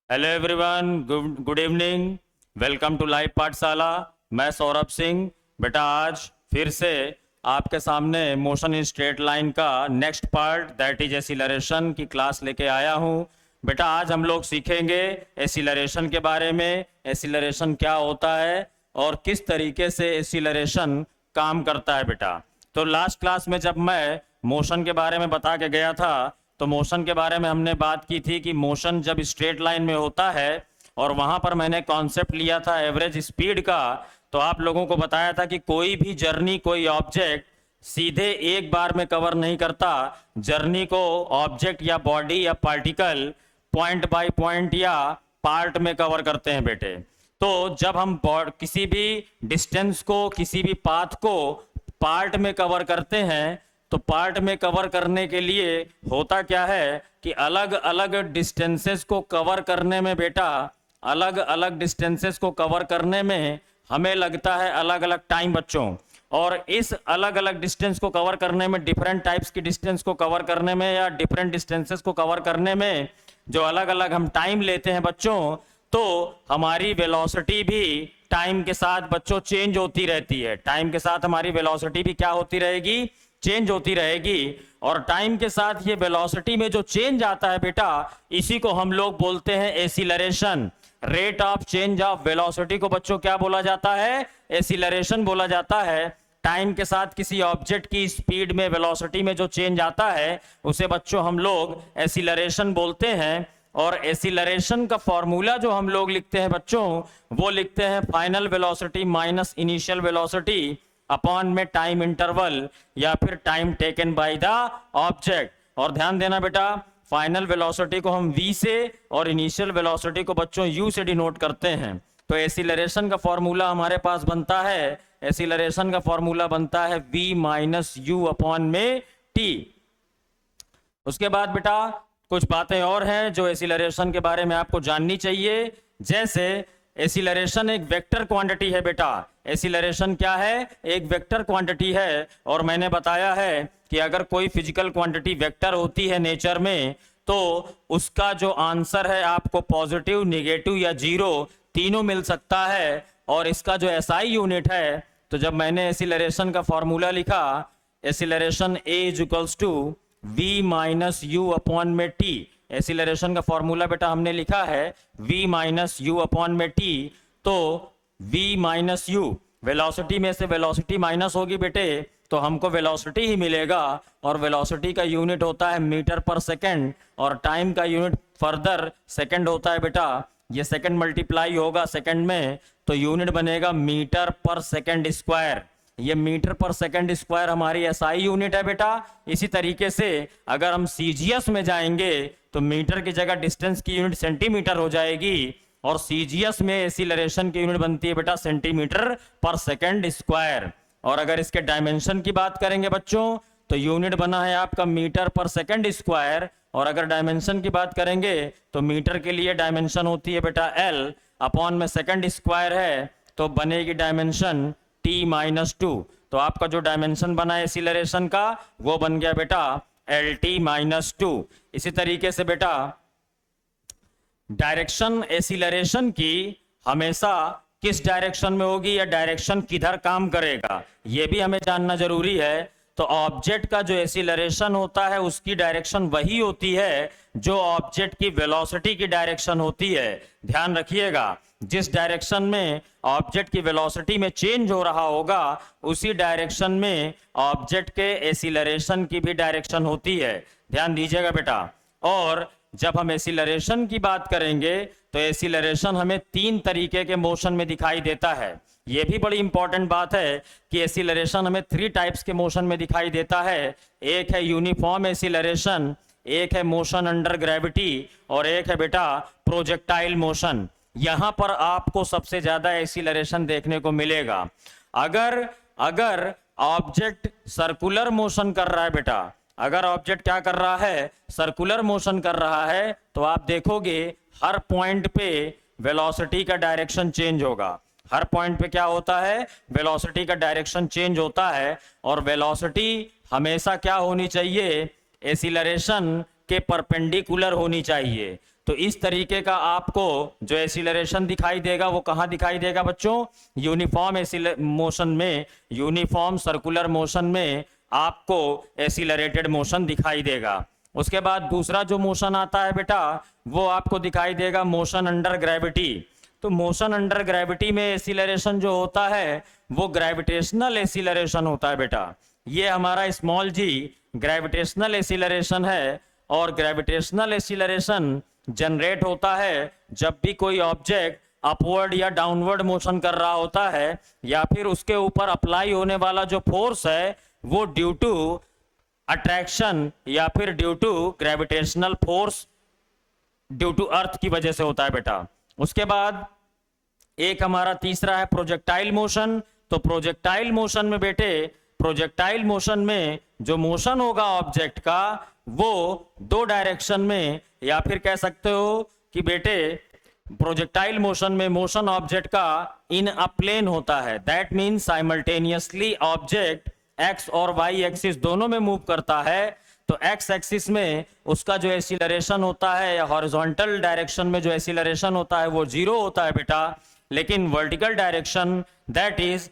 Hello everyone, good evening. Welcome to live Pathshala. मैं सौरभ सिंह। बेटा आज फिर से आपके सामने मोशन इन स्ट्रेट लाइन का next part that is acceleration की क्लास लेके आया हूँ। बेटा आज हम लोग सीखेंगे एसिलरेशन के बारे में, एसिलरेशन क्या होता है और किस तरीके से एसिलरेशन काम करता है। बेटा तो लास्ट क्लास में जब मैं मोशन के बारे में बता के गया था तो मोशन के बारे में हमने बात की थी कि मोशन जब स्ट्रेट लाइन में होता है और वहां पर मैंने कॉन्सेप्ट लिया था एवरेज स्पीड का। तो आप लोगों को बताया था कि कोई भी जर्नी, कोई ऑब्जेक्ट सीधे एक बार में कवर नहीं करता। जर्नी को ऑब्जेक्ट या बॉडी या पार्टिकल पॉइंट बाय पॉइंट या पार्ट में कवर करते हैं बेटे। तो जब हम किसी भी डिस्टेंस को, किसी भी पाथ को पार्ट में कवर करते हैं तो पार्ट में कवर करने के लिए होता क्या है कि अलग अलग डिस्टेंसेस को कवर करने में बेटा, अलग अलग डिस्टेंसेस को कवर करने में हमें लगता है अलग अलग टाइम बच्चों। और इस अलग अलग डिस्टेंस को कवर करने में, डिफरेंट टाइप्स की डिस्टेंस को कवर करने में या डिफरेंट डिस्टेंसेस को कवर करने में जो अलग अलग हम टाइम लेते हैं बच्चों, तो हमारी वेलोसिटी भी टाइम के साथ बच्चों चेंज होती रहती है। टाइम के साथ हमारी वेलोसिटी भी क्या होती रहेगी? चेंज होती रहेगी। और टाइम के साथ ये वेलोसिटी में जो चेंज आता है बेटा, इसी को हम लोग बोलते हैं acceleration. Rate of change of velocity को बच्चों क्या बोला जाता है? एसिलरेशन बोला जाता है। टाइम के साथ किसी ऑब्जेक्ट की स्पीड में, वेलोसिटी में जो चेंज आता है उसे बच्चों हम लोग एसिलरेशन बोलते हैं। और एसिलरेशन का फॉर्मूला जो हम लोग लिखते हैं बच्चों, वो लिखते हैं final velocity minus initial velocity upon में टाइम इंटरवल या फिर time taken by the object. और ध्यान देना बेटा, फाइनल वेलोसिटी को हम v से और इनिशियल वेलोसिटी को बच्चों u से डिनोट करते हैं। तो एसिलरेशन का फॉर्मूला हमारे पास बनता है, एसिलरेशन का फॉर्मूला बनता है v माइनस यू अपॉन में t। उसके बाद बेटा कुछ बातें और हैं जो एसिलरेशन के बारे में आपको जाननी चाहिए। जैसे एसिलरेशन एक वेक्टर क्वांटिटी है बेटा। एसिलरेशन क्या है? एक वेक्टर क्वांटिटी है। और मैंने बताया है कि अगर कोई फिजिकल क्वांटिटी वेक्टर होती है नेचर में तो उसका जो आंसर है आपको पॉजिटिव, निगेटिव या जीरो तीनों मिल सकता है। और इसका जो एसआई यूनिट है, तो जब मैंने एसिलरेशन का फॉर्मूला लिखा, acceleration A is equals to V minus U upon में टी। एसिलरेशन का फॉर्मूला बेटा हमने लिखा है v माइनस यू अपॉन में t। तो v माइनस यू, वेलोसिटी में से वेलोसिटी माइनस होगी बेटे तो हमको वेलोसिटी ही मिलेगा। और वेलोसिटी का यूनिट होता है मीटर पर सेकंड और टाइम का यूनिट फर्दर सेकंड होता है बेटा। ये सेकंड मल्टीप्लाई होगा सेकंड में तो यूनिट बनेगा मीटर पर सेकंड स्क्वायर। ये मीटर पर सेकंड स्क्वायर हमारी एसआई यूनिट है बेटा। इसी तरीके से अगर हम सीजीएस में जाएंगे तो मीटर की जगह डिस्टेंस की यूनिट सेंटीमीटर हो जाएगी और सीजीएस में एसिलरेशन की यूनिट बनती है बेटा सेंटीमीटर पर सेकंड स्क्वायर। और अगर इसके डायमेंशन की बात करेंगे बच्चों तो यूनिट बना है आपका मीटर पर सेकंड स्क्वायर। और अगर डायमेंशन की बात करेंगे तो मीटर के लिए डायमेंशन होती है बेटा एल, अपॉन में सेकंड स्क्वायर है तो बनेगी डायमेंशन t माइनस टू। तो आपका जो डायमेंशन बना है एसिलरेशन का वो बन गया बेटा एल टी माइनस टू। इसी तरीके से बेटा डायरेक्शन एसिलरेशन की हमेशा किस डायरेक्शन में होगी या डायरेक्शन किधर काम करेगा ये भी हमें जानना जरूरी है। तो ऑब्जेक्ट का जो एसिलरेशन होता है उसकी डायरेक्शन वही होती है जो ऑब्जेक्ट की वेलोसिटी की डायरेक्शन होती है। ध्यान रखिएगा, जिस डायरेक्शन में ऑब्जेक्ट की वेलोसिटी में चेंज हो रहा होगा उसी डायरेक्शन में ऑब्जेक्ट के एसिलरेशन की भी डायरेक्शन होती है। ध्यान दीजिएगा बेटा। और जब हम एसिलरेशन की बात करेंगे तो एसिलरेशन हमें तीन तरीके के मोशन में दिखाई देता है। यह भी बड़ी इंपॉर्टेंट बात है कि एसिलरेशन हमें थ्री टाइप्स के मोशन में दिखाई देता है। एक है यूनिफॉर्म एसिलरेशन, एक है मोशन अंडर ग्रेविटी और एक है बेटा प्रोजेक्टाइल मोशन। यहां पर आपको सबसे ज्यादा एसिलरेशन देखने को मिलेगा। अगर ऑब्जेक्ट सर्कुलर मोशन कर रहा है बेटा, अगर ऑब्जेक्ट क्या कर रहा है? सर्कुलर मोशन कर रहा है तो आप देखोगे हर पॉइंट पे वेलोसिटी का डायरेक्शन चेंज होगा। हर पॉइंट पे क्या होता है? वेलोसिटी का डायरेक्शन चेंज होता है। और वेलोसिटी हमेशा क्या होनी चाहिए? एसिलरेशन के परपेंडिकुलर होनी चाहिए। तो इस तरीके का आपको जो एसिलरेशन दिखाई देगा वो कहाँ दिखाई देगा बच्चों? यूनिफॉर्म मोशन में, यूनिफॉर्म सर्कुलर मोशन में आपको एसिलरेटेड मोशन दिखाई देगा। उसके बाद दूसरा जो मोशन आता है बेटा वो आपको दिखाई देगा मोशन अंडर ग्रेविटी। तो मोशन अंडर ग्रेविटी में एसिलरेशन जो होता है वो ग्रेविटेशनल एसिलरेशन होता है बेटा। ये हमारा स्मॉल जी ग्रेविटेशनल एसिलरेशन है, और ग्रेविटेशनल एसिलरेशन जनरेट होता है जब भी कोई ऑब्जेक्ट अपवर्ड या डाउनवर्ड मोशन कर रहा होता है, या फिर उसके ऊपर अप्लाई होने वाला जो फोर्स है वो ड्यू टू अट्रैक्शन या फिर due to gravitational force due to earth की वजह से होता है बेटा। उसके बाद एक हमारा तीसरा है प्रोजेक्टाइल मोशन। तो प्रोजेक्टाइल मोशन में बेटे, प्रोजेक्टाइल मोशन में जो मोशन होगा ऑब्जेक्ट का वो दो डायरेक्शन में, या फिर कह सकते हो कि बेटे प्रोजेक्टाइल मोशन में मोशन ऑब्जेक्ट का इन अ प्लेन होता है। That means simultaneously object x और वाई एक्सिस दोनों में मूव करता है। तो एक्स एक्सिस में उसका जो एसिलरेशन होता है या हॉरिजॉन्टल डायरेक्शन में जो एसिलरेशन होता है वो 0 होता है बेटा, लेकिन vertical direction that is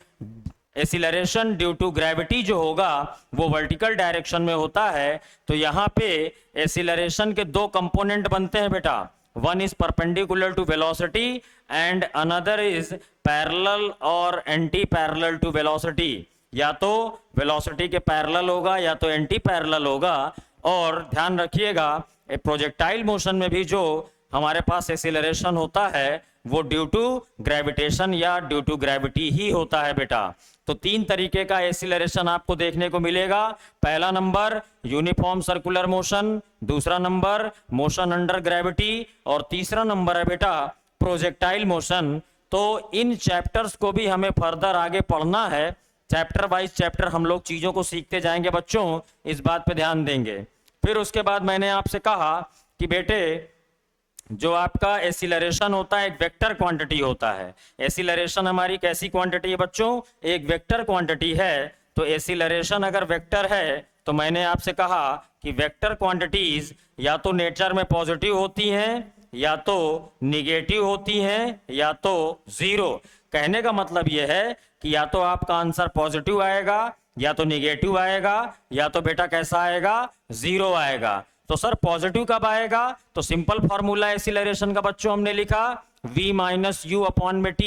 acceleration due to gravity जो होगा वो वर्टिकल डायरेक्शन में होता है। तो यहाँ पे एसिलरेशन के दो कंपोनेंट बनते हैं बेटा, one is perpendicular to velocity and another is parallel और एंटी पैरेलल टू वेलोसिटी। या तो वेलोसिटी के पैरेलल होगा या तो एंटी पैरेलल होगा। और ध्यान रखिएगा प्रोजेक्टाइल मोशन में भी जो हमारे पास एसिलरेशन होता है वो ड्यू टू ग्रेविटेशन या ड्यू टू ग्रेविटी ही होता है बेटा। तो तीन तरीके का एसिलरेशन आपको देखने को मिलेगा। पहला नंबर यूनिफॉर्म सर्कुलर मोशन, दूसरा नंबर मोशन अंडर ग्रेविटी, और तीसरा नंबर है बेटा प्रोजेक्टाइल मोशन। तो इन चैप्टर्स को भी हमें फर्दर आगे पढ़ना है, चैप्टर वाइज चैप्टर हम लोग चीजों को सीखते जाएंगे बच्चों, इस बात पे ध्यान देंगे। फिर उसके बाद मैंने आपसे कहा कि बेटे जो आपका एसिलरेशन होता है एक वेक्टर क्वांटिटी होता है। एसिलरेशन हमारी कैसी क्वांटिटी है बच्चों? एक वेक्टर क्वांटिटी है। तो एसिलरेशन अगर वेक्टर है तो मैंने आपसे कहा कि वेक्टर क्वांटिटीज या तो नेचर में पॉजिटिव होती हैं, या तो निगेटिव होती हैं, या तो जीरो। कहने का मतलब यह है कि या तो आपका आंसर पॉजिटिव आएगा, या तो निगेटिव आएगा, या तो बेटा कैसा आएगा? जीरो आएगा। तो सर पॉजिटिव कब आएगा? तो सिंपल फॉर्मूला एसिलरेशन का बच्चों हमने लिखा v माइनस यू अपॉन में t।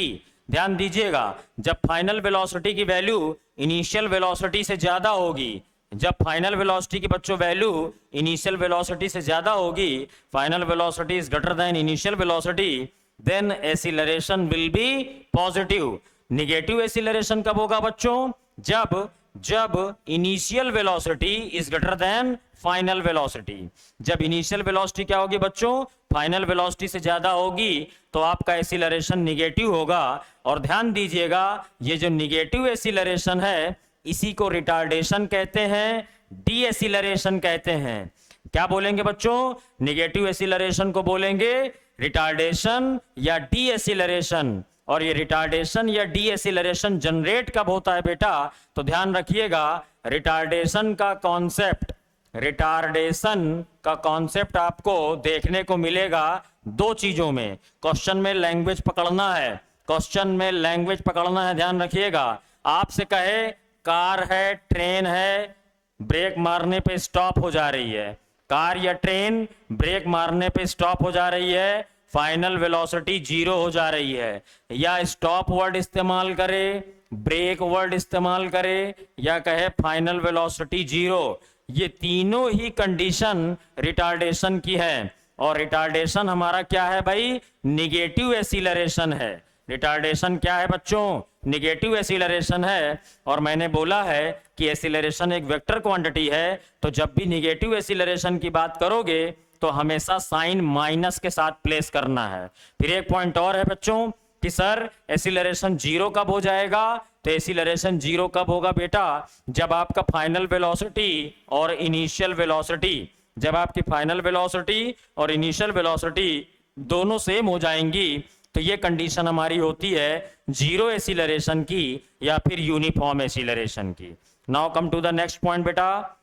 ध्यान दीजिएगा, जब फाइनल वेलोसिटी की वैल्यू इनिशियल वेलोसिटी से ज्यादा होगी, जब फाइनल वेलोसिटी की बच्चों वैल्यू इनिशियल वेलोसिटी से ज्यादा होगी, final velocity is greater than initial velocity, then acceleration will be positive. Negative acceleration कब होगा बच्चों? जब initial velocity is greater than final velocity. जब इनिशियल वेलोसिटी क्या होगी बच्चों? फाइनल वेलोसिटी से ज्यादा होगी, तो आपका एसिलरेशन निगेटिव होगा। और ध्यान दीजिएगा ये जो निगेटिव एसिलरेशन है इसी को रिटार्डेशन कहते हैं, डी एसिलरेशन कहते हैं। क्या बोलेंगे बच्चों? निगेटिव एसिलरेशन को बोलेंगे रिटार्डेशन या डी एसिलरेशन। और ये रिटार्डेशन या डी एसिलरेशन जनरेट कब होता है बेटा? तो ध्यान रखिएगा रिटार्डेशन का कॉन्सेप्ट आपको देखने को मिलेगा दो चीजों में। क्वेश्चन में लैंग्वेज पकड़ना है, ध्यान रखिएगा। आपसे कहे कार है, ट्रेन है, ब्रेक मारने पे स्टॉप हो जा रही है, कार या ट्रेन ब्रेक मारने पे स्टॉप हो जा रही है, फाइनल वेलोसिटी 0 हो जा रही है। या स्टॉप वर्ड इस्तेमाल करे, ब्रेक वर्ड इस्तेमाल करे, या कहे फाइनल वेलोसिटी 0, ये तीनों ही कंडीशन रिटार्डेशन की है। और रिटार्डेशन हमारा क्या है भाई? निगेटिव एसिलरेशन है। रिटार्डेशन क्या है बच्चों? निगेटिव एसिलरेशन है। और मैंने बोला है कि एसिलरेशन एक वेक्टर क्वांटिटी है, तो जब भी निगेटिव एसिलरेशन की बात करोगे तो हमेशा साइन माइनस के साथ प्लेस करना है। फिर एक पॉइंट और है बच्चों कि सर एसिलरेशन 0 कब हो जाएगा? तो एसिलरेशन 0 कब होगा बेटा? जब आपका फाइनल वेलोसिटी और इनिशियल वेलोसिटी, जब आपकी फाइनल वेलोसिटी और इनिशियल वेलोसिटी दोनों सेम हो जाएंगी, तो ये कंडीशन हमारी होती है 0 एसिलरेशन की या फिर यूनिफॉर्म एसिलरेशन की। Now come to the next point बेटा।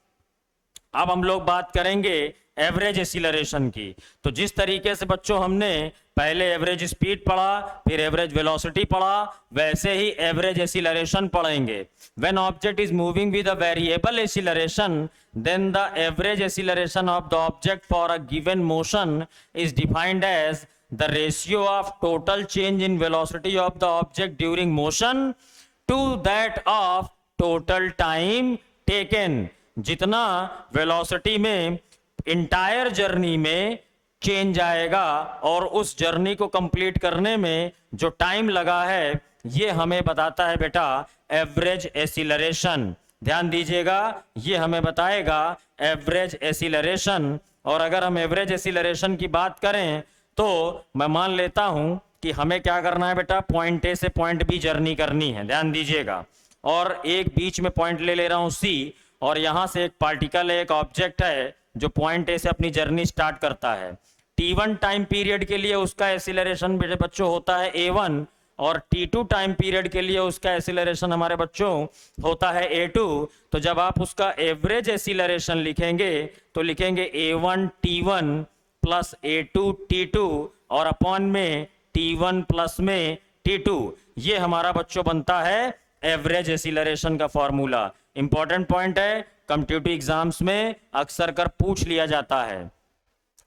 अब हम लोग बात करेंगे एवरेज एसिलरेशन की। तो जिस तरीके से बच्चों हमने पहले एवरेज स्पीड पढ़ा, फिर एवरेज वेलोसिटी पढ़ा, वैसे ही एवरेज एसिलरेशन पढ़ेंगे। When object is moving with a variable acceleration, then the average acceleration of the object for a given motion is defined as the ratio of total change in velocity of the object during motion to that of total time taken। जितना velocity में entire journey में change आएगा और उस journey को complete करने में जो टाइम लगा है, ये हमें बताता है बेटा एवरेज एसिलरेशन। ध्यान दीजिएगा, ये हमें बताएगा एवरेज एसिलरेशन। और अगर हम एवरेज एसिलरेशन की बात करें तो मैं मान लेता हूं कि हमें क्या करना है बेटा, पॉइंट ए से पॉइंट बी जर्नी करनी है। ध्यान दीजिएगा, और एक बीच में पॉइंट ले रहा हूं सी, और यहां से एक पार्टिकल है, एक ऑब्जेक्ट है जो पॉइंट ए से अपनी जर्नी स्टार्ट करता है। t1 टाइम पीरियड के लिए उसका एसिलरेशन बच्चों होता है a1, और t2 टाइम पीरियड के लिए उसका एसिलरेशन हमारे बच्चों होता है a2। तो जब आप उसका एवरेज एसिलरेशन लिखेंगे तो लिखेंगे a1 t1 plus a2 t2 और अपॉन में t1 प्लस में t2। ये हमारा बच्चों बनता है एवरेज एसिलरेशन का फॉर्मूला। इंपॉर्टेंट पॉइंट है, कॉम्पिटिटिव एग्जाम्स में अक्सर कर पूछ लिया जाता है।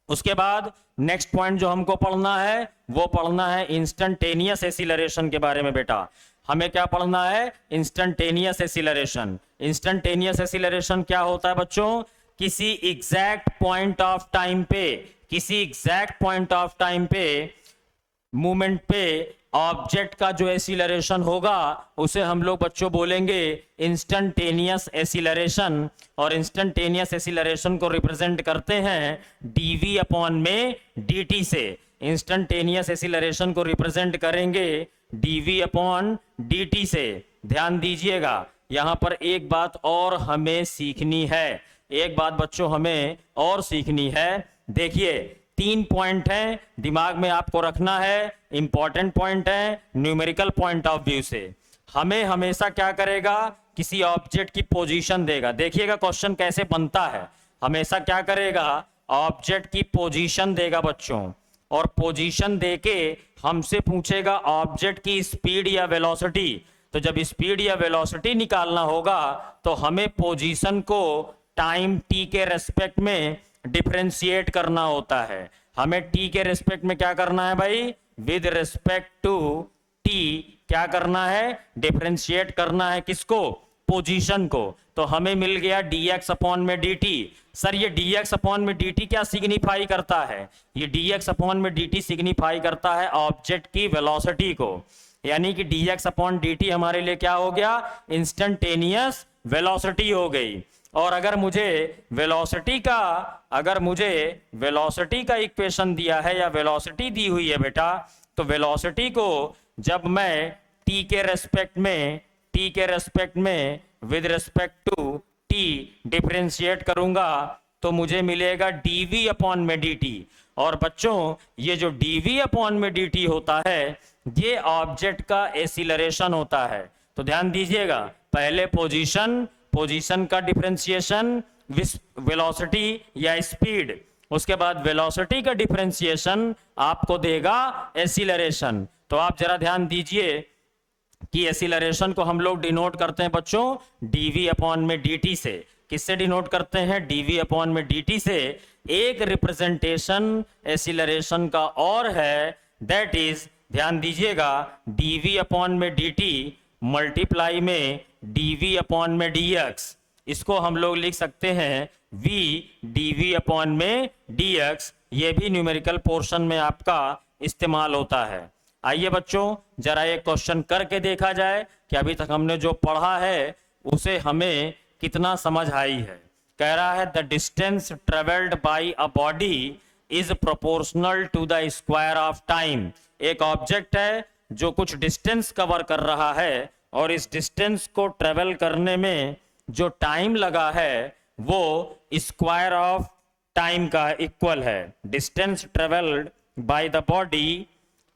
उसके बाद नेक्स्ट पॉइंट जो हमको पढ़ना है वो पढ़ना है इंस्टेंटेनियस एसिलरेशन के बारे में। बेटा हमें क्या पढ़ना है, इंस्टेंटेनियस एसिलरेशन। इंस्टेंटेनियस एसिलरेशन क्या होता है बच्चों, किसी एग्जैक्ट पॉइंट ऑफ टाइम पे, किसी एग्जैक्ट पॉइंट ऑफ टाइम पे मूवमेंट पे ऑब्जेक्ट का जो एसिलरेशन होगा उसे हम लोग बच्चों बोलेंगे इंस्टेंटेनियस एसिलरेशन। और इंस्टेंटेनियस एसिलरेशन को रिप्रेजेंट करते हैं dv अपॉन में dt से। इंस्टेंटेनियस एसिलरेशन को रिप्रेजेंट करेंगे dv अपॉन dt से। ध्यान दीजिएगा, यहां पर एक बात और हमें सीखनी है, एक बात बच्चों हमें और सीखनी है। देखिए 3 पॉइंट हैं, दिमाग में आपको रखना है, इंपॉर्टेंट पॉइंट है न्यूमेरिकल पॉइंट ऑफ व्यू से। हमें हमेशा क्या करेगा, किसी ऑब्जेक्ट की पोजीशन देगा। देखिएगा क्वेश्चन कैसे बनता है, हमेशा क्या करेगा, ऑब्जेक्ट की पोजीशन देगा बच्चों, और पोजीशन देके हमसे पूछेगा ऑब्जेक्ट की स्पीड या वेलोसिटी। तो जब स्पीड या वेलोसिटी निकालना होगा तो हमें पोजीशन को टाइम t के रेस्पेक्ट में डिफरेंशिएट करना होता है। हमें t के रेस्पेक्ट में क्या करना है भाई, विद रेस्पेक्ट टू t क्या करना है, डिफरेंशिएट करना है किसको, पोजीशन को। तो हमें मिल गया dx अपॉन में dt। सर ये dx अपॉन में dt क्या सिग्निफाई करता है, ये dx अपॉन में dt सिग्निफाई करता है ऑब्जेक्ट की वेलोसिटी को। यानी कि dx अपॉन dt हमारे लिए क्या हो गया, इंस्टेंटेनियस वेलोसिटी हो गई। और अगर मुझे वेलोसिटी का इक्वेशन दिया है या वेलोसिटी दी हुई है बेटा, तो वेलोसिटी को जब मैं t के रेस्पेक्ट में with respect to t differentiate करूंगा तो मुझे मिलेगा dv अपॉन में dt। और बच्चों ये जो dv अपॉन में dt होता है ये ऑब्जेक्ट का एसिलरेशन होता है। तो ध्यान दीजिएगा, पहले पोजीशन का डिफरेंशिएशन वेलोसिटी या स्पीड, उसके बाद वेलोसिटी का डिफरेंशिएशन आपको देगा एसिलरेशन। तो आप जरा ध्यान दीजिए कि एसिलरेशन को हम लोग डिनोट करते हैं बच्चों dv अपॉन में dt से। किससे डिनोट करते हैं, dv अपॉन में dt से। एक रिप्रेजेंटेशन एसिलरेशन का और है, दैट इज, ध्यान दीजिएगा, dv अपॉन में dt मल्टीप्लाई में dv अपॉन में dx। इसको हम लोग लिख सकते हैं v dv अपॉन में dx। ये भी न्यूमेरिकल पोर्शन में आपका इस्तेमाल होता है। आइए बच्चों जरा एक क्वेश्चन करके देखा जाए कि अभी तक हमने जो पढ़ा है उसे हमें कितना समझ आई है। कह रहा है the distance travelled by a body is proportional to the square of time. एक ऑब्जेक्ट है जो कुछ डिस्टेंस कवर कर रहा है और इस डिस्टेंस को ट्रेवल करने में जो टाइम लगा है वो स्क्वायर ऑफ टाइम का इक्वल है। Distance travelled by the body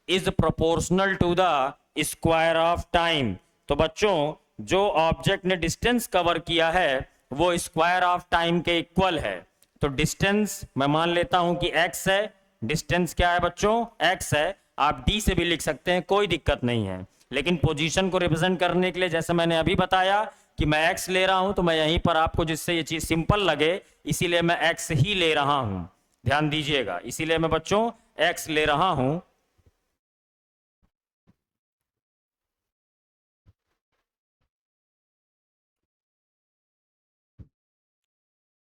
is proportional to the square of time. तो बच्चों जो ऑब्जेक्ट ने डिस्टेंस कवर किया है वो स्क्वायर ऑफ टाइम के इक्वल है। तो डिस्टेंस मैं मान लेता हूं कि x है। डिस्टेंस क्या है बच्चों? x है। आप d से भी लिख सकते हैं, कोई दिक्कत नहीं है। लेकिन पोजीशन को रिप्रेजेंट करने के लिए जैसे मैंने अभी बताया कि मैं x ले रहा हूं, तो मैं यहीं पर आपको जिससे ये चीज सिंपल लगे इसीलिए मैं x ही ले रहा हूं। ध्यान दीजिएगा, इसीलिए मैं बच्चों x ले रहा हूं।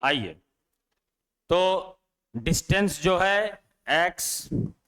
आइए, तो डिस्टेंस जो है x,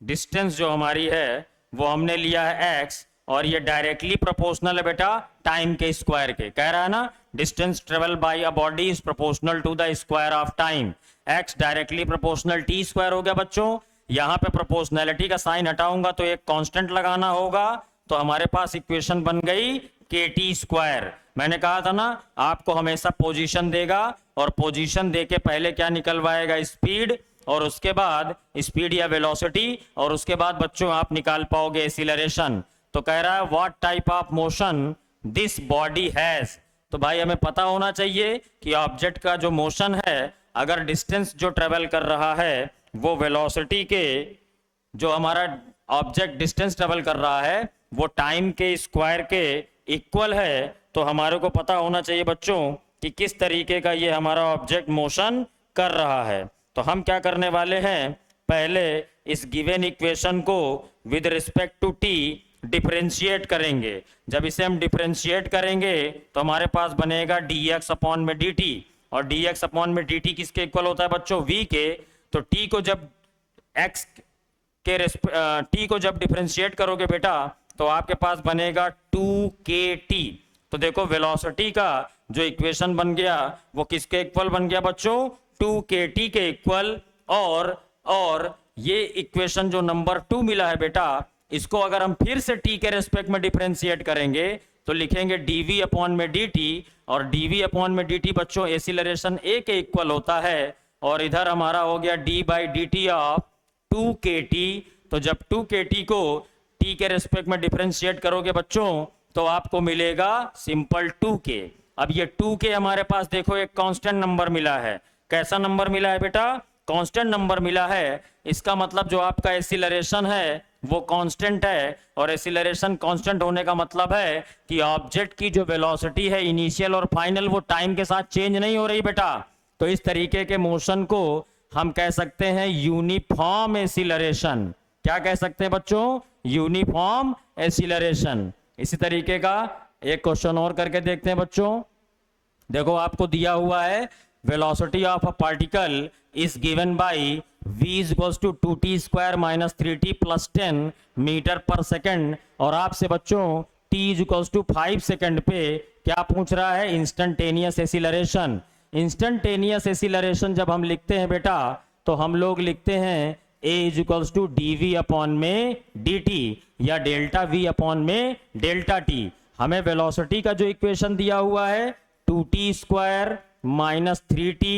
डिस्टेंस जो हमारी है वो हमने लिया है x, और ये डायरेक्टली प्रोपोर्शनल है बेटा टाइम के स्क्वायर के। कह रहा है ना, distance travel by a body is proportional to the square of time. x directly proportional t square हो गया बच्चों। यहां पे प्रोपोर्शनैलिटी का साइन हटाऊंगा तो एक कांस्टेंट लगाना होगा, तो हमारे पास इक्वेशन बन गई kt स्क्वायर। मैंने कहा था ना आपको हमेशा पोजीशन देगा, और पोजीशन देके पहले क्या निकलवाएगा? स्पीड, और उसके बाद स्पीड या वेलोसिटी, और उसके बाद बच्चों आप निकाल पाओगे एक्सीलरेशन। तो कह रहा है what type of motion this body has. तो भाई हमें पता होना चाहिए कि ऑब्जेक्ट का जो मोशन है, अगर डिस्टेंस जो ट्रेवल कर रहा है वो वेलोसिटी के, जो हमारा ऑब्जेक्ट डिस्टेंस ट्रेवल कर रहा है वो टाइम के स्क्वायर के इक्वल है, तो हमारे को पता होना चाहिए बच्चों कि किस तरीके का ये हमारा ऑब्जेक्ट मोशन कर रहा है। तो हम क्या करने वाले हैं, पहले इस गिवन इक्वेशन को with respect to t differentiate करेंगे। जब इसे हम डिफरेंशिएट करेंगे तो हमारे पास बनेगा dx अपॉन में dt, और dx अपॉन में dt किसके इक्वल होता है बच्चों? v के। तो t को जब x के t को जब डिफरेंशिएट करोगे बेटा तो आपके पास बनेगा 2kt। तो देखो वेलोसिटी का जो इक्वेशन बन गया वो किसके इक्वल बन गया बच्चों? 2kt के इक्वल। और ये इक्वेशन जो नंबर 2 मिला है बेटा, इसको अगर हम फिर से t के रेस्पेक्ट में डिफरेंशिएट करेंगे तो लिखेंगे dv अपॉन में dt, और dv अपॉन में dt बच्चों एक्सीलरेशन a के इक्वल होता है, और इधर हमारा हो गया d by dt of 2kt। तो जब 2kt को t के रेस्पेक्ट में डिफरेंशिएट करोगे बच्चों तो आपको मिलेगा सिंपल 2k। अब ये 2k हमारे पास देखो एक कांस्टेंट नंबर मिला है। कैसा नंबर मिला है बेटा? कांस्टेंट नंबर मिला है। इसका मतलब जो आपका एक्सीलरेशन है वो कांस्टेंट है, और एक्सीलरेशन कांस्टेंट होने का मतलब है कि ऑब्जेक्ट की जो वेलोसिटी है इनिशियल और फाइनल वो टाइम के साथ चेंज नहीं हो रही बेटा। तो इस तरीके के मोशन को हम कह सकते हैं यूनिफॉर्म एक्सीलरेशन। क्या कह सकते हैं बच्चों? Uniform acceleration. इसी तरीके का एक क्वेश्चन और करके देखते हैं बच्चों। देखो आपको दिया हुआ है velocity of a particle is given by v is equals to 2t square minus 3t plus 10 metre पर सेकंड, और आपसे बच्चों t is equals to 5 second पे क्या पूछ रहा है? Instantaneous acceleration. इंस्टेंटेनियस एक्सीलरेशन जब हम लिखते हैं बेटा तो हम लोग लिखते हैं a is equals to dv upon में dt, या डेल्टा v अपॉन में डेल्टा t। हमें वेलोसिटी का जो इक्वेशन दिया हुआ है 2t square minus 3t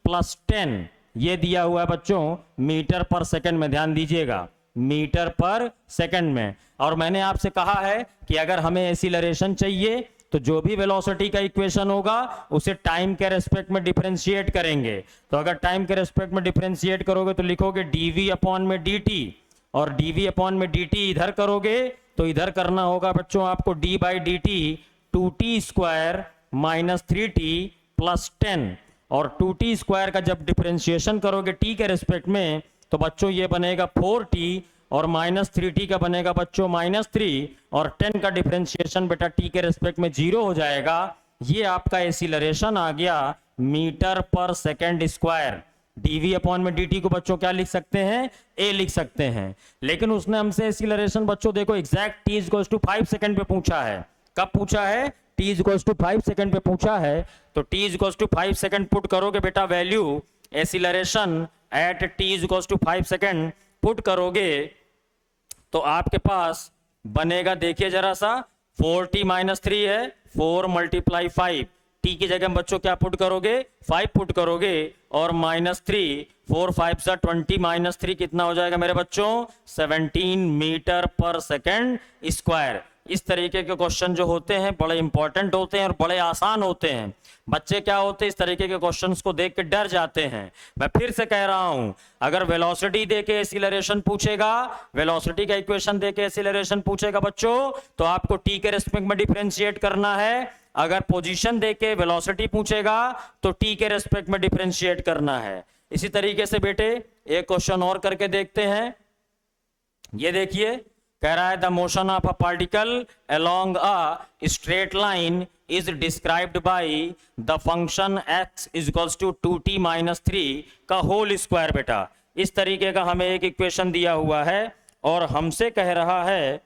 plus 10, ये दिया हुआ है बच्चों मीटर पर सेकंड में। ध्यान दीजिएगा, मीटर पर सेकंड में। और मैंने आपसे कहा है कि अगर हमें एक्सीलरेशन चाहिए तो जो भी वेलोसिटी का इक्वेशन होगा उसे टाइम के रेस्पेक्ट में डिफरेंशिएट करेंगे। तो अगर टाइम के रेस्पेक्ट में डिफरेंशिएट करोगे तो लिखोगे dv अपॉन में dt, और dv अपॉन में dt इधर करोगे तो इधर करना होगा बच्चों आपको d by dt 2t square minus 3t plus 10, और 2t स्क्वायर का जब डिफरेंशिएशन करोगे t के रेस्पेक्ट में तो बच्चों ये बनेगा 4t, और माइनस 3t का बनेगा बच्चों माइनस 3, और 10 का डिफरेंशिएशन बेटा t के रेस्पेक्ट में 0 हो जाएगा। ये आपका एक्सीलरेशन आ गया मीटर पर सेकंड स्क्वायर। dv अपॉन में dt को बच्चों क्या लिख सकते हैं? a लिख सकते हैं। लेकिन उसने हमसे एक्सीलरेशन बच्चों देखो exact t equals to 5 second पे पूछा है। कब पूछा है? t इक्वल्स टू 5 सेकंड पे पूछा है। तो t equals to 5 second put करोगे बेटा value acceleration at t equals to 5 second put करोगे तो आपके पास बनेगा, देखिए जरा सा, 4t माइनस 3 है, 4 मल्टीप्लाई 5, t की जगह बच्चों क्या पुट करोगे? 5 पुट करोगे, और माइनस 3, 4 5 सा 20 माइनस 3 कितना हो जाएगा मेरे बच्चों? 17 मीटर पर सेकंड स्क्वायर। इस तरीके के क्वेश्चन जो होते हैं बड़े इंपॉर्टेंट होते हैं और बड़े आसान होते हैं। बच्चे क्या होते हैं, इस तरीके के क्वेश्चंस को देख के डर जाते हैं। मैं फिर से कह रहा हूं, अगर वेलोसिटी देके एक्सीलरेशन पूछेगा, वेलोसिटी का इक्वेशन देके एक्सीलरेशन पूछेगा बच्चों, तो आपको टी के रेस्पेक्ट में डिफरेंशिएट करना है। अगर पोजीशन देके वेलोसिटी पूछेगा तो टी के रेस्पेक्ट में डिफरेंशिएट करना है। इसी तरीके से बेटे एक क्वेश्चन और करके देखते हैं। ये देखिए, कह रहा है the motion of a particle along a straight line is described by the function x is equals to 2t minus 3 का होल स्क्वायर। बेटा इस तरीके का हमें एक इक्वेशन दिया हुआ है और हमसे कह रहा है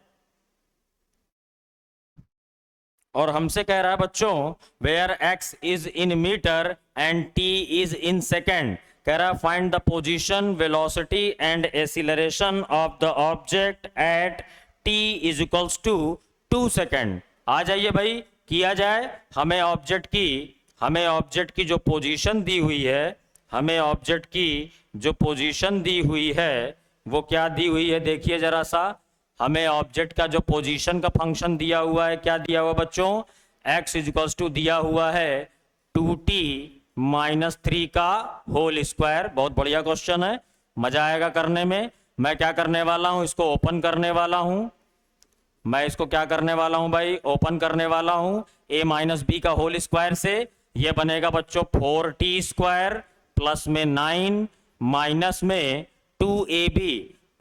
बच्चों where x is in metre and t is in second. कह रहा है find the position, velocity and acceleration of the object at t is equals to 2 second. आ जाइए भाई, किया जाए। हमें ऑब्जेक्ट की जो पोजीशन दी हुई है, वो क्या दी हुई है देखिए जरा सा। हमें ऑब्जेक्ट का जो पोजीशन का फंक्शन दिया हुआ है, क्या दिया हुआ बच्चों, x इज इक्वल्स टू दिया हुआ है 2t माइनस 3 का होल स्क्वायर। बहुत बढ़िया क्वेश्चन है, मजा आएगा करने में। मैं क्या करने वाला हूं, इसको ओपन करने वाला हूं। भाई ओपन करने वाला हूं a माइनस बी का होल स्क्वायर से। ये बनेगा बच्चों 4t स्क्वायर प्लस में 9 माइनस में 2ab,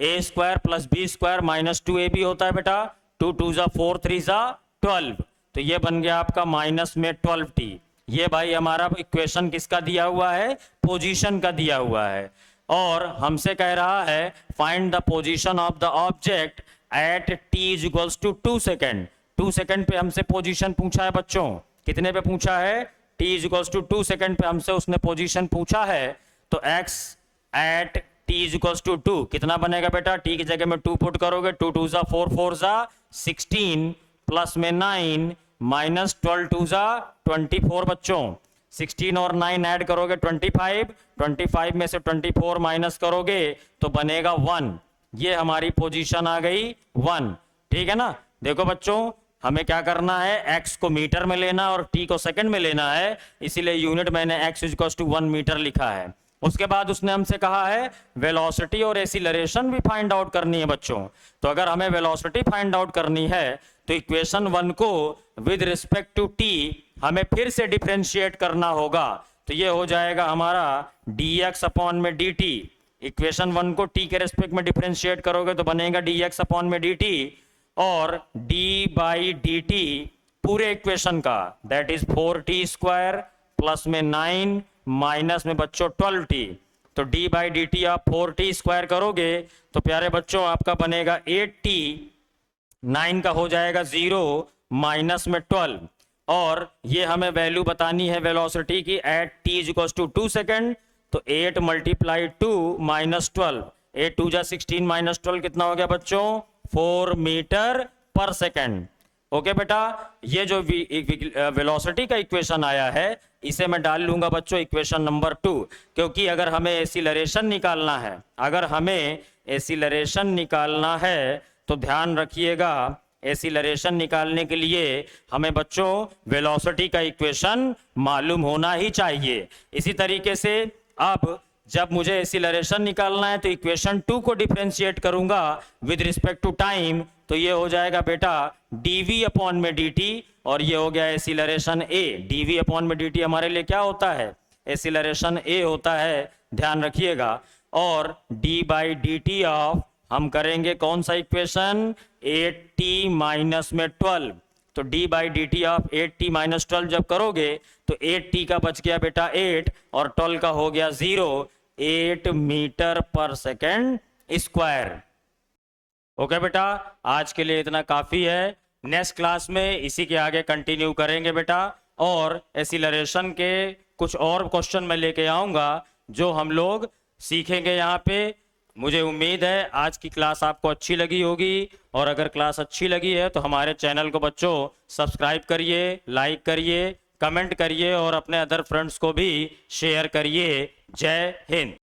a square plus b square minus 2ab होता है बेटा। 2 2 जा 4 3 जा 12, तो ये बन गया आपका माइनस में 12t। ये भाई हमारा इक्वेशन किसका दिया हुआ है, पोजीशन का दिया हुआ है। और हमसे कह रहा है find the position of the object at t is equals to 2 second. 2 second पे हमसे पोजीशन पूछा है बच्चों। कितने पे पूछा है, t is equals to 2 second पे हमसे उसने पोजीशन पूछा है। तो x at t is equals to 2 कितना बनेगा बेटा, t की जगह में 2 पुट करोगे, 2 2 जा 4 4 जा 16 प्लस में 9 माइनस 12 2 जा 24 बच्चों। 16 और 9 ऐड करोगे 25 में से 24 माइनस करोगे तो बनेगा 1। ये हमारी पोजीशन आ गई 1, ठीक है ना। देखो बच्चों, हमें क्या करना है, x को मीटर में लेना और t को सेकंड में लेना है, इसीलिए यूनिट मैंने x is equals to 1 metre लिखा है। उसके बाद उसने हमसे कहा है वेलोसिटी और एक्सीलरेशन भी फाइंड आउट करनी है बच्चों। तो अगर हमें वेलोसिटी फाइंड आउट करनी है तो इक्वेशन 1 को विद रिस्पेक्ट टू t हमें फिर से डिफरेंशिएट करना होगा। तो ये हो जाएगा हमारा dx अपॉन में dt। इक्वेशन 1 को t के रेस्पेक्ट में डिफरेंशिएट करोगे तो बनेगा dx अपॉन में dt, और d बाई dt पूरे इक्वेशन का, that is 4t square plus में 9 माइनस में बच्चों 12t। तो d बाई dt आप 4t स्क्वायर करोगे तो प्यारे बच्चों आपका बनेगा 8t, 9 का हो जाएगा 0 माइनस में 12। और ये हमें वैल्यू बतानी है वेलोसिटी की at t is equals to 2 second. तो 8 मल्टीप्लाई 2 माइनस 12, 8 2 जा 16 माइनस 12 कितना हो गया बच्चों, 4 मीटर पर सेकेंड। ओके बेटा, ये जो वेलोसिटी का इक्वेशन आया है इसे मैं डाल लूंगा बच्चों इक्वेशन नंबर 2, क्योंकि अगर हमें एक्सीलरेशन निकालना है तो ध्यान रखिएगा, एक्सीलरेशन निकालने के लिए हमें बच्चों वेलोसिटी का इक्वेशन मालूम होना ही चाहिए। इसी तरीके से अब जब मुझे एक्सीलरेशन निकालना है तो इक्वेशन 2 को डिफरेंशिएट करूंगा विद रिस्पेक्ट टू टाइम। तो ये हो जाएगा बेटा dv अपॉन में dt, और ये हो गया एक्सीलरेशन a। dv अपॉन में dt हमारे लिए क्या होता है, एक्सीलरेशन a होता है, ध्यान रखिएगा। और d बाई dt ऑफ हम करेंगे कौन सा इक्वेशन, 8t माइनस में 12। तो d by D T of 8t minus 12 जब करोगे तो 8t का बच गया बेटा 8 और 12 का हो गया 0, 8 मीटर पर सेकेंड स्क्वायर। ओके बेटा, आज के लिए इतना काफी है। नेक्स्ट क्लास में इसी के आगे कंटिन्यू करेंगे बेटा, और एक्सीलरेशन के कुछ और क्वेश्चन मैं लेके आऊंगा जो हम लोग सीखेंगे यहाँ पे। मुझे उम्मीद है आज की क्लास आपको अच्छी लगी होगी, और अगर क्लास अच्छी लगी है तो हमारे चैनल को बच्चों सब्सक्राइब करिए, लाइक करिए, कमेंट करिए और अपने अदर फ्रेंड्स को भी शेयर करिए। जय हिंद।